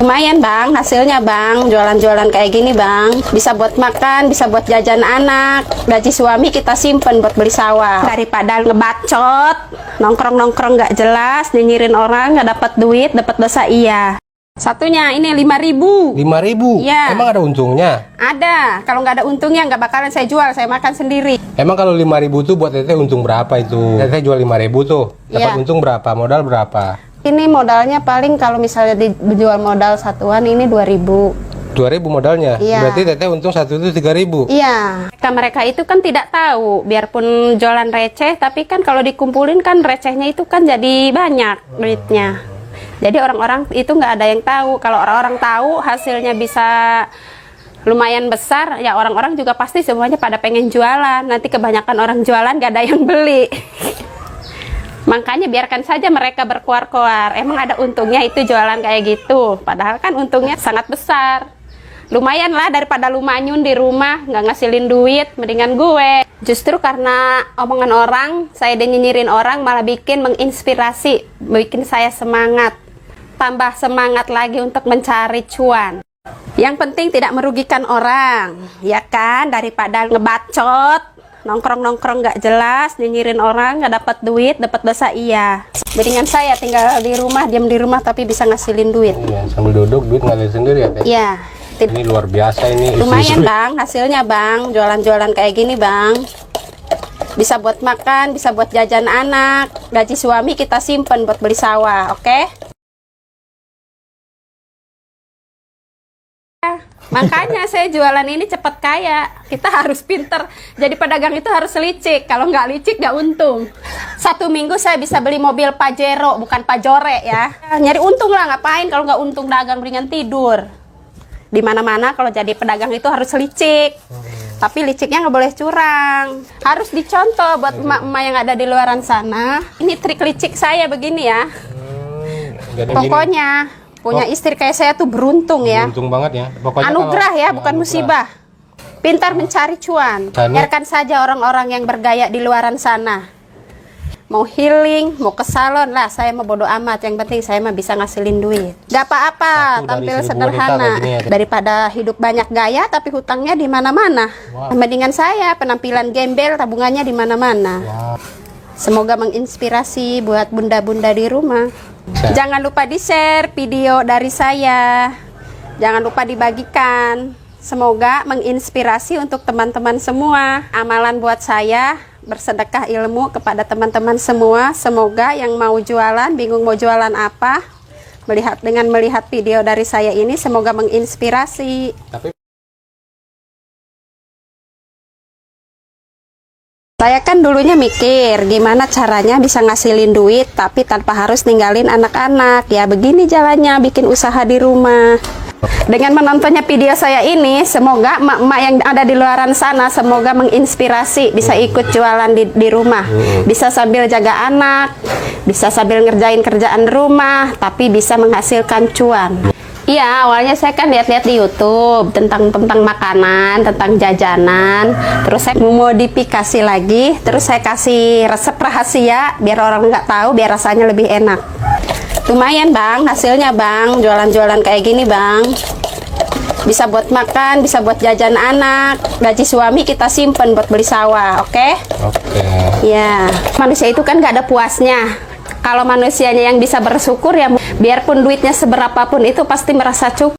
Lumayan bang, hasilnya bang, jualan-jualan kayak gini bang. Bisa buat makan, bisa buat jajan anak. Gaji suami kita simpen buat beli sawah. Daripada ngebacot, nongkrong-nongkrong gak jelas, nyinyirin orang, gak dapat duit, dapat dosa iya. Satunya ini 5.000. 5.000? Iya. Emang ada untungnya? Ada, kalau nggak ada untungnya nggak bakalan saya jual, saya makan sendiri. Emang kalau 5.000 tuh buat teteh untung berapa itu? Teteh jual 5.000 tuh, dapat Iya. untung berapa? Modal berapa? Ini modalnya paling kalau misalnya dijual modal satuan ini 2.000. 2.000 modalnya? Iya. Berarti teteh untung satu itu 3.000? Iya, mereka itu kan tidak tahu, biarpun jualan receh, tapi kan kalau dikumpulin kan recehnya itu kan jadi banyak duitnya. Jadi orang-orang itu nggak ada yang tahu. Kalau orang-orang tahu hasilnya bisa lumayan besar, ya orang-orang juga pasti semuanya pada pengen jualan. Nanti kebanyakan orang jualan nggak ada yang beli. Makanya biarkan saja mereka berkuar-kuar. Emang ada untungnya itu jualan kayak gitu. Padahal kan untungnya sangat besar. Lumayan lah daripada lu manyun di rumah nggak ngasilin duit, mendingan gue. Justru karena omongan orang, saya nyinyirin orang malah bikin menginspirasi, bikin saya semangat. Tambah semangat lagi untuk mencari cuan. Yang penting tidak merugikan orang, ya kan? Daripada ngebacot, nongkrong-nongkrong nggak jelas, nyinyirin orang, nggak dapat duit, dapat dosa iya. Mendingan saya tinggal di rumah, diam di rumah tapi bisa ngasilin duit. Iya, sambil duduk duit ngalir sendiri ya teh? Iya. Ini luar biasa ini. Lumayan bang, hasilnya bang, jualan-jualan kayak gini bang. Bisa buat makan, bisa buat jajan anak. Gaji suami kita simpen buat beli sawah, oke? Makanya saya jualan ini cepat kaya. Kita harus pinter. Jadi pedagang itu harus licik. Kalau nggak licik nggak untung. 1 minggu saya bisa beli mobil Pajero, bukan Pajore ya. Nyari untung lah, ngapain kalau nggak untung dagang mendingan tidur. Di mana-mana kalau jadi pedagang itu harus licik. Tapi liciknya nggak boleh curang. Harus dicontoh buat emak-emak yang ada di luaran sana. Ini trik licik saya begini ya. Jadi Pokoknya punya istri kayak saya tuh beruntung ya. beruntung banget ya. Pokoknya Anugerah kalau- ya, bukan anugerah. musibah. Pintar mencari cuan. Tanya- Biarkan saja orang-orang yang bergaya di luaran sana. Mau healing, mau ke salon lah, saya mau bodo amat. Yang penting saya mah bisa ngasilin duit. Gak apa-apa, Satu dari tampil 1.000 wanita sederhana. kayak gini ya. Daripada hidup banyak gaya tapi hutangnya di mana-mana. Wah. Mendingan saya penampilan gembel, tabungannya di mana-mana. Wah. Semoga menginspirasi buat bunda-bunda di rumah. Jangan lupa di-share video dari saya. Jangan lupa dibagikan. Semoga menginspirasi untuk teman-teman semua. Amalan buat saya bersedekah ilmu kepada teman-teman semua. Semoga yang mau jualan, bingung mau jualan apa, dengan melihat video dari saya ini semoga menginspirasi. Tapi Saya kan dulunya mikir gimana caranya bisa ngasilin duit tapi tanpa harus ninggalin anak-anak. Ya begini jalannya bikin usaha di rumah. Dengan menontonnya video saya ini, semoga emak-emak yang ada di luaran sana semoga menginspirasi, bisa ikut jualan di rumah. Bisa sambil jaga anak, bisa sambil ngerjain kerjaan rumah, tapi bisa menghasilkan cuan. Iya, awalnya saya kan lihat-lihat di YouTube tentang makanan, tentang jajanan. Terus saya memodifikasi lagi, terus saya kasih resep rahasia biar orang nggak tahu, biar rasanya lebih enak. Lumayan bang, hasilnya bang, jualan-jualan kayak gini bang. Bisa buat makan, bisa buat jajan anak. Gaji suami kita simpen buat beli sawah, oke? oke. Ya, manusia itu kan nggak ada puasnya. Kalau manusianya yang bisa bersyukur ya biarpun duitnya seberapapun itu pasti merasa cukup.